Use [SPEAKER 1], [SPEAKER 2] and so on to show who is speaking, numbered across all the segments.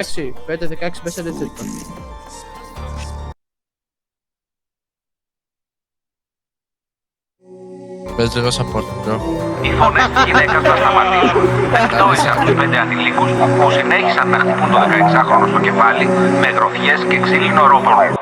[SPEAKER 1] 6, 5, 16 μέσα δίτσιτα.
[SPEAKER 2] Πες λίγο support, bro.
[SPEAKER 3] Οι φωνές της γυναίκας θα σταματήσουν. Εκτόησαν τους 5 ανηλίκους που συνέχισαν να χτυπούν το 16χρονο στο κεφάλι με γροθιές και ξύλινο ρόπαλο.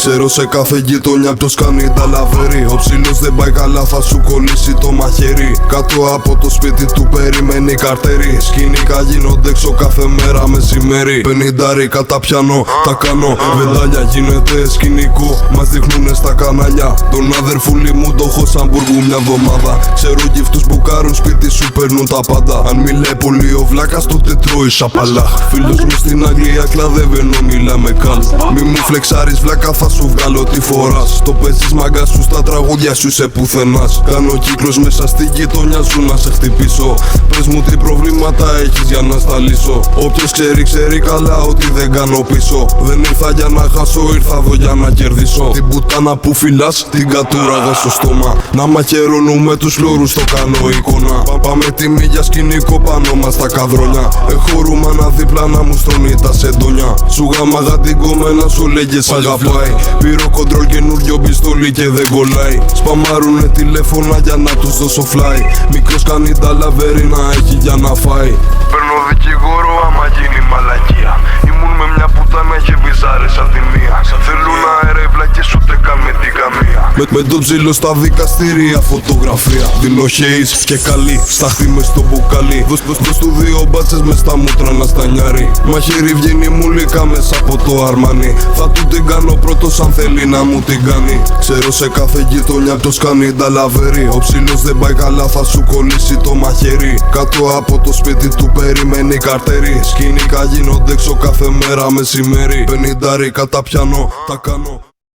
[SPEAKER 4] Ξέρω σε κάθε γειτονιά ποιος κάνει τα λαβέρι. Ο ψήλος δεν πάει καλά, θα σου κολλήσει το μαχαίρι. Κάτω από το σπίτι του περιμένει καρτέρι. Σκηνικά γίνονται έξω κάθε μέρα μεσημέρι. 50 κατά πιάνω, τα κάνω βεντάλια. Γίνεται σκηνικό, μας δείχνουνε στα κανάλια. Τον αδερφούλη μου το έχω σαν μπουργού μια εβδομάδα. Ξέρω γυφτούς που κάρουν σπίτι σου παίρνουν τα πάντα. Αν μιλάει πολύ ο βλάκας τότε τρώει σαπαλάχ. Φίλος μου στην Αγγλία κλαδεύει ενώ μιλάμε καν. Μη μου φλεξάρεις βλάκα, θα σου βγάλω τι φοράς. Το παίζεις μάγκα σου στα τραγούδια σου σε πουθενάς. Κάνω κύκλος μέσα στη γειτονιά σου να σε χτυπήσω. Πες μου τι προβλήματα έχεις για να στα λύσω. Όποιος ξέρει ξέρει καλά ότι δεν κάνω πίσω. Δεν ήρθα για να χάσω, ήρθα εδώ για να κερδίσω. Την πουτάνα που φυλάς την κατούραγα στο στόμα. Να μαχαιρώνουμε τους λόρους το κάνω εικόνα. Πάμε τιμή για σκηνικό πάνω μας τα καδρόνια. Έχω ρούμανα δίπλα να μου στρώνει τα σεντόνια. Σου γάμαγα την κομμένα σου λέγε σ' αγαπάει. Πήρω κοντρόλ καινούριο πιστόλι και δεν κολλάει. Σπαμάρουνε τηλέφωνα για να τους δώσω fly. Μικρός κάνει τα λαβέρι να έχει για να φάει. Παίρνω δικηγόρο άμα γίνει μαλακία. Ήμουν με μια πουτάνα και βυζάρες απ' τη μία. Θέλουν αερεύλα και ούτε καν με την καμία. Με το ψήλο στα δικαστήρια φωτογραφία. Δίνω χέις και καλή, στάχτη μες στο μπουκάλι. Δώσ' του δύο μπάτσες μες στα μούτρα να στανιάρει. Μαχαίρι βγαίνει μουλικά μέσα από το αρμάνι. Θα του την κάνω πρώτος αν θέλει να μου την κάνει. Ξέρω σε κάθε γειτονιά ποιος κάνει τα λαβέρι. Ο ψήλος δεν πάει καλά, θα σου κολλήσει το μαχαίρι. Κάτω από το σπίτι του περιμένει καρτέρι. Σκηνικά γίνονται έξω κάθε μέρα μεσημέρι. 50 κατά πιάνω, τα κάνω